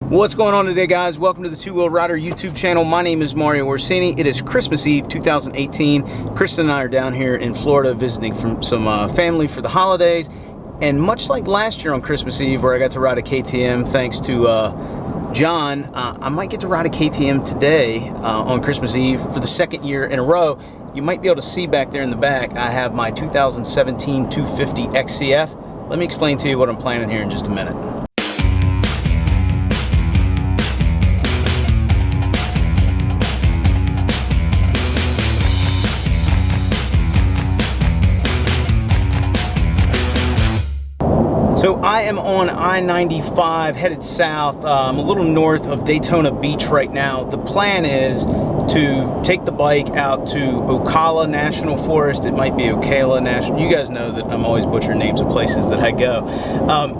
What's going on today, guys? Welcome to the Two Wheel Rider YouTube channel. My name is Mario Orsini. It is Christmas Eve 2018. Kristen and I are down here in Florida visiting from some family for the holidays. And much like last year on Christmas Eve, where I got to ride a KTM thanks to John, I might get to ride a KTM today on Christmas Eve for the second year in a row. You might be able to see back there in the back, I have my 2017 250 XCF. Let me explain to you what I'm planning here in just a minute. So I am on I-95 headed south. I'm a little north of Daytona Beach right now. The plan is to take the bike out to Ocala National Forest. It might be Ocala National. You guys know that I'm always butchering names of places that I go.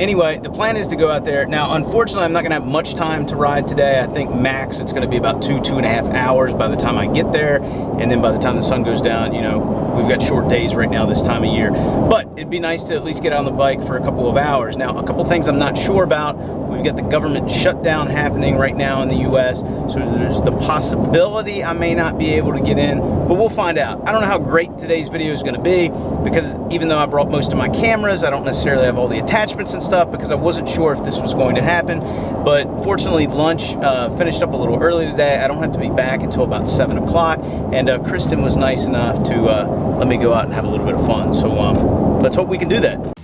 Anyway, the plan is to go out there. Now, unfortunately, I'm not gonna have much time to ride today. I think max it's gonna be about two and a half hours by the time I get there. And then by the time the sun goes down, you know, we've got short days right now this time of year. But it'd be nice to at least get on the bike for a couple of hours. Now, a couple things I'm not sure about. We've got the government shutdown happening right now in the US, so there's the possibility I may not be able to get in, but we'll find out. I don't know how great today's video is gonna be, because even though I brought most of my cameras, I don't necessarily have all the attachments and stuff, because I wasn't sure if this was going to happen. But fortunately, lunch finished up a little early today. I don't have to be back until about 7 o'clock, and Kristen was nice enough to let me go out and have a little bit of fun. So let's hope we can do that.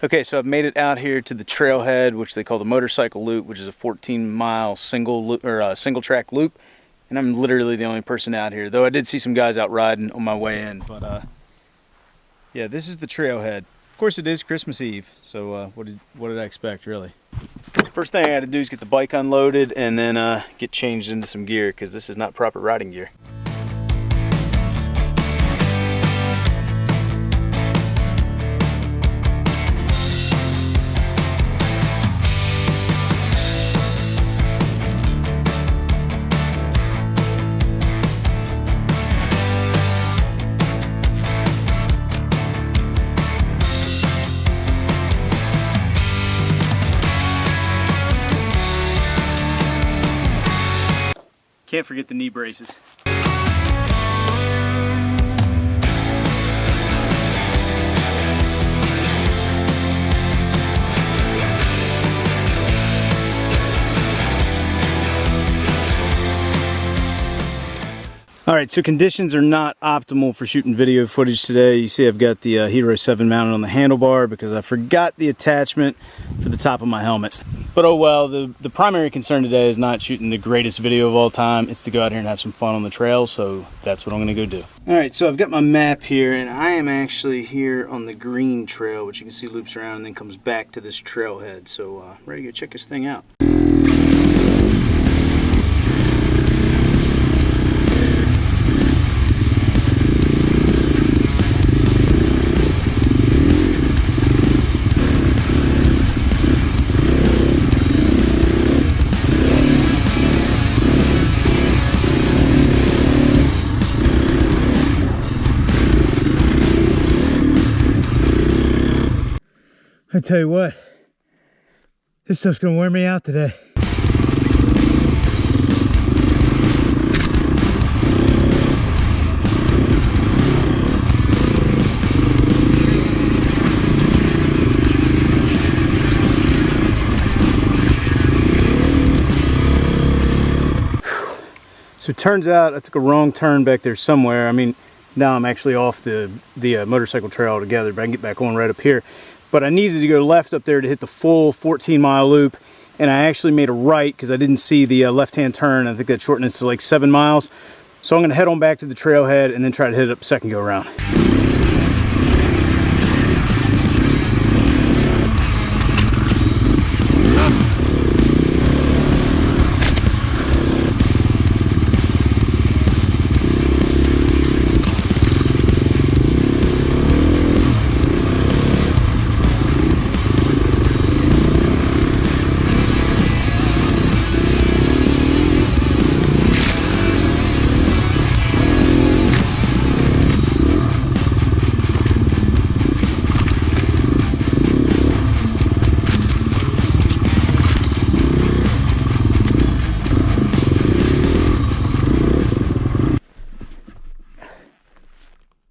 Okay, so I've made it out here to the Trailhead, which they call the motorcycle loop, which is a 14-mile single track loop, and I'm literally the only person out here. Though I did see some guys out riding on my way in, but yeah, this is the Trailhead. Of course, it is Christmas Eve, so what did I expect, really? First thing I got to do is get the bike unloaded and then get changed into some gear, because this is not proper riding gear. Can't forget the knee braces. All right, so conditions are not optimal for shooting video footage today. You see I've got the Hero 7 mounted on the handlebar because I forgot the attachment for the top of my helmet. But oh well, the primary concern today is not shooting the greatest video of all time. It's to go out here and have some fun on the trail, so that's what I'm gonna go do. All right, so I've got my map here, and I am actually here on the green trail, which you can see loops around and then comes back to this trailhead. So ready to go check this thing out. I tell you what, this stuff's gonna wear me out today. So it turns out I took a wrong turn back there somewhere. I mean, now I'm actually off the motorcycle trail altogether, but I can get back on right up here. But I needed to go left up there to hit the full 14-mile loop, and I actually made a right because I didn't see the left-hand turn. I think that shortened it to like 7 miles. So I'm gonna head on back to the trailhead and then try to hit it up the second go around.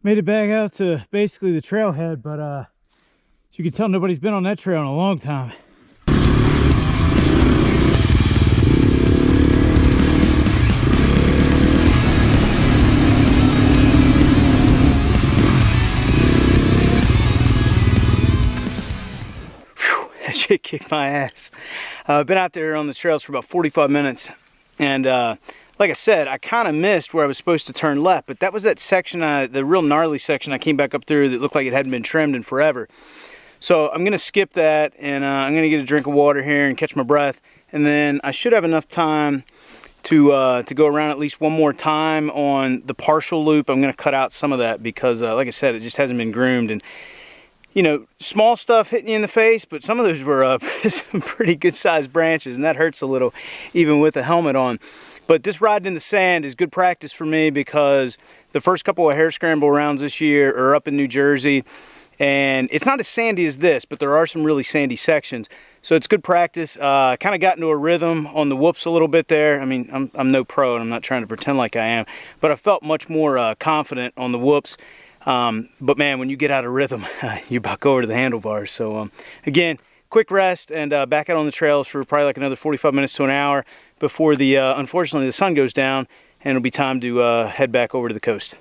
Made it back out to basically the trailhead, but as you can tell, nobody's been on that trail in a long time. Whew, that shit kicked my ass. I've been out there on the trails for about 45 minutes, and like I said, I kind of missed where I was supposed to turn left, but that was that section, the real gnarly section I came back up through that looked like it hadn't been trimmed in forever. So I'm gonna skip that, and I'm gonna get a drink of water here and catch my breath, and then I should have enough time to go around at least one more time on the partial loop. I'm gonna cut out some of that because, like I said, it just hasn't been groomed, and you know, small stuff hitting you in the face, but some of those were some pretty good sized branches, and that hurts a little even with a helmet on. But this riding in the sand is good practice for me because the first couple of hare scramble rounds this year are up in New Jersey, and it's not as sandy as this, but there are some really sandy sections. So it's good practice. I kind of got into a rhythm on the whoops a little bit there. I mean, I'm no pro, and I'm not trying to pretend like I am, but I felt much more confident on the whoops. But man, when you get out of rhythm, you buck over to the handlebars. So again, quick rest and back out on the trails for probably like another 45 minutes to an hour before the unfortunately the sun goes down, and it'll be time to head back over to the coast.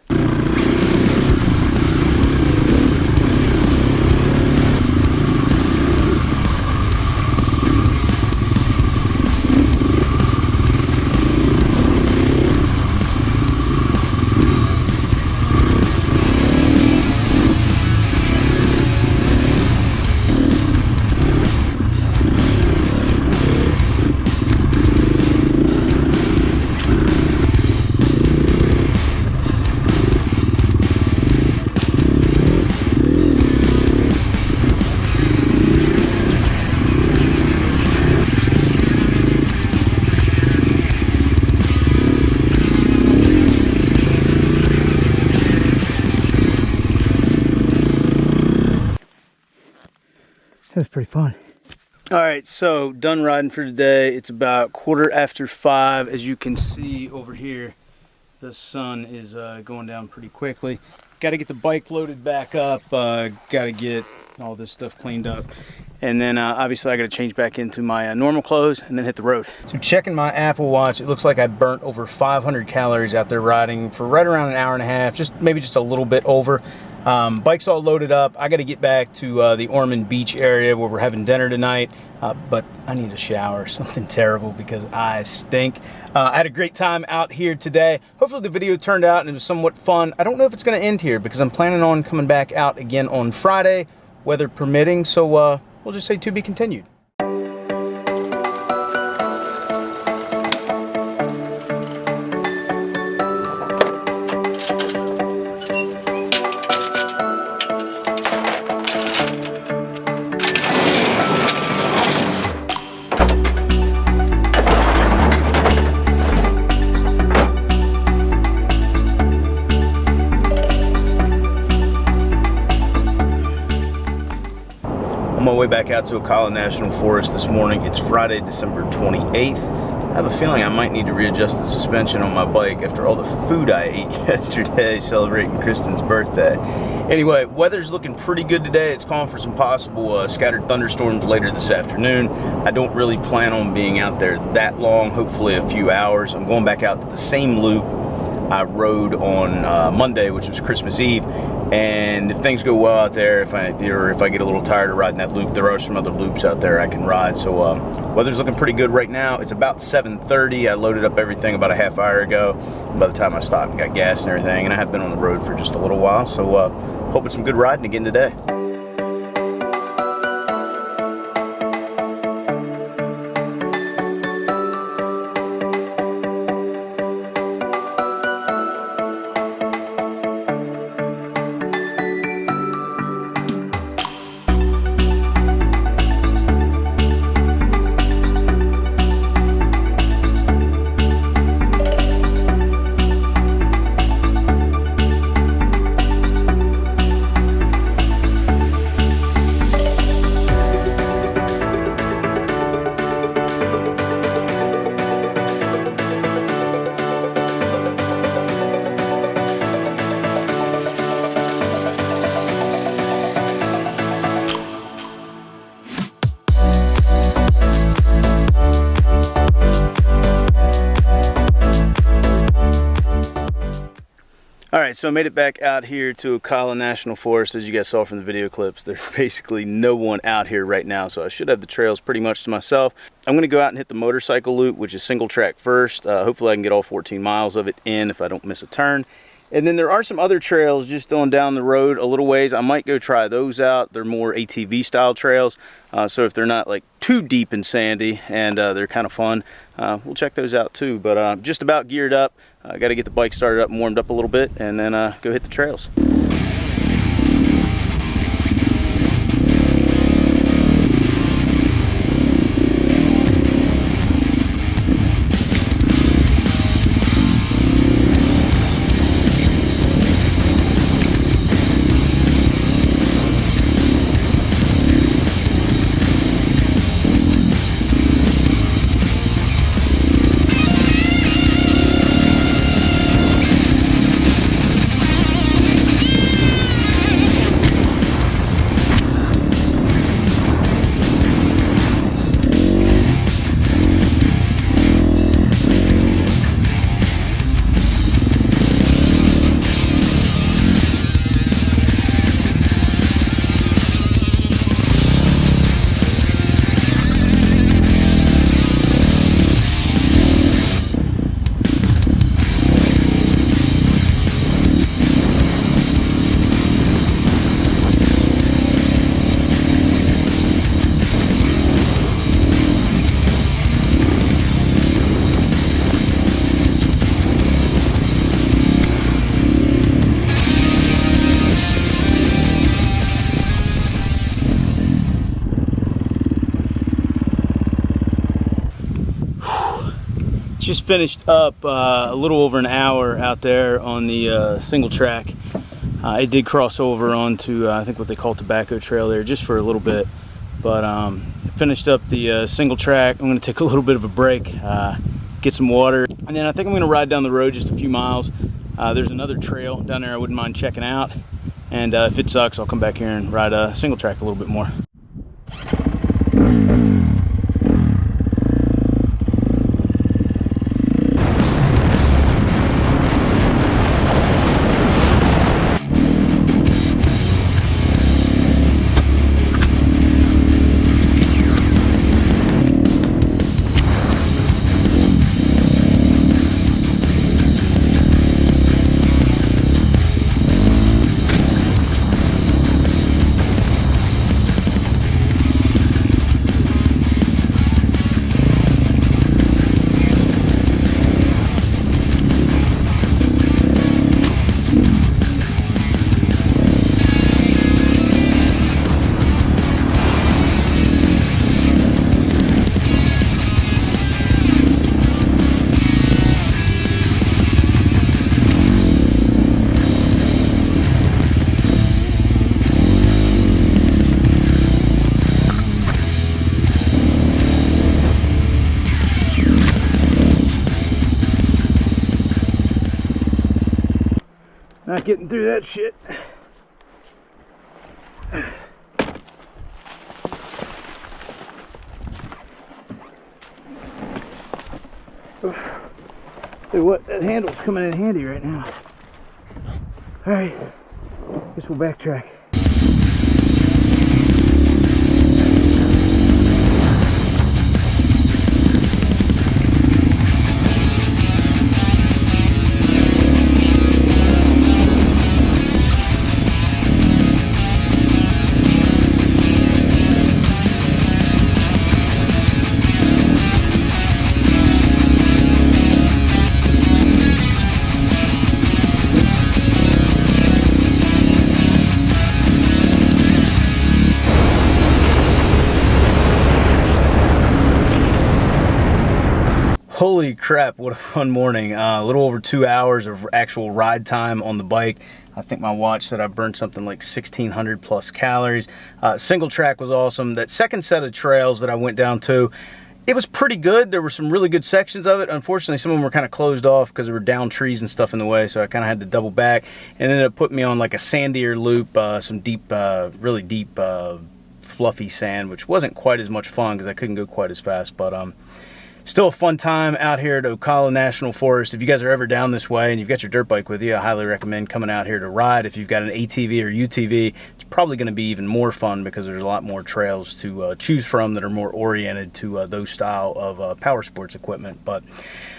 That was pretty fun. All right, so done riding for today. It's about 5:15. As you can see over here, the sun is going down pretty quickly. Got to get the bike loaded back up. Got to get all this stuff cleaned up. And then obviously I got to change back into my normal clothes and then hit the road. So checking my Apple Watch, it looks like I burnt over 500 calories out there riding for right around an hour and a half, maybe just a little bit over. Bike's all loaded up. I got to get back to the Ormond Beach area where we're having dinner tonight, but I need a shower, something terrible because I stink. I had a great time out here today. Hopefully the video turned out and it was somewhat fun. I don't know if it's going to end here because I'm planning on coming back out again on Friday, weather permitting, so we'll just say to be continued. On my way back out to Ocala National Forest this morning. It's Friday, December 28th. I have a feeling I might need to readjust the suspension on my bike after all the food I ate yesterday celebrating Kristen's birthday. Anyway, weather's looking pretty good today. It's calling for some possible scattered thunderstorms later this afternoon. I don't really plan on being out there that long, hopefully a few hours. I'm going back out to the same loop I rode on Monday, which was Christmas Eve. And if things go well out there, if I get a little tired of riding that loop, there are some other loops out there I can ride. So weather's looking pretty good right now. It's about 7:30. I loaded up everything about a half hour ago. By the time I stopped and got gas and everything, and I have been on the road for just a little while. So hoping some good riding again today. Alright, so I made it back out here to Ocala National Forest. As you guys saw from the video clips, there's basically no one out here right now, so I should have the trails pretty much to myself. I'm going to go out and hit the motorcycle loop, which is single track first. Hopefully I can get all 14 miles of it in if I don't miss a turn. And then there are some other trails just on down the road a little ways. I might go try those out. They're more ATV style trails, so if they're not like too deep and sandy and they're kind of fun, we'll check those out too. But I'm just about geared up. I got to get the bike started up and warmed up a little bit, and then go hit the trails. Just finished up a little over an hour out there on the single track. It did cross over onto I think what they call Tobacco Trail there just for a little bit, but finished up the single track. I'm going to take a little bit of a break, get some water, and then I think I'm going to ride down the road just a few miles. There's another trail down there I wouldn't mind checking out, and if it sucks I'll come back here and ride a single track a little bit more. Not getting through that shit. Hey, what? That handle's coming in handy right now. All right, guess we'll backtrack. Holy crap, what a fun morning. A little over 2 hours of actual ride time on the bike. I think my watch said I burned something like 1,600 plus calories. Single track was awesome. That second set of trails that I went down to, it was pretty good. There were some really good sections of it. Unfortunately, some of them were kind of closed off because there were down trees and stuff in the way, so I kind of had to double back. And then it put me on like a sandier loop, some deep, really deep, fluffy sand, which wasn't quite as much fun because I couldn't go quite as fast. But Still a fun time out here at Ocala National Forest. If you guys are ever down this way and you've got your dirt bike with you, I highly recommend coming out here to ride. If you've got an ATV or UTV, it's probably going to be even more fun because there's a lot more trails to choose from that are more oriented to those style of power sports equipment. But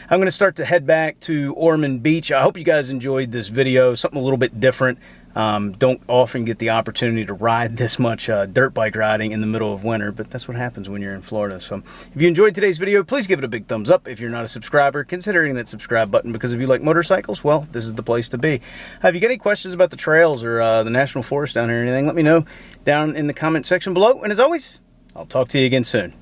I'm going to start to head back to Ormond Beach. I hope you guys enjoyed this video, something a little bit different. Don't often get the opportunity to ride this much dirt bike riding in the middle of winter, but that's what happens when you're in Florida. So if you enjoyed today's video, please give it a big thumbs up. If you're not a subscriber, consider hitting that subscribe button, because if you like motorcycles, well, this is the place to be. If you got any questions about the trails or the National Forest down here or anything, let me know down in the comment section below. And as always, I'll talk to you again soon.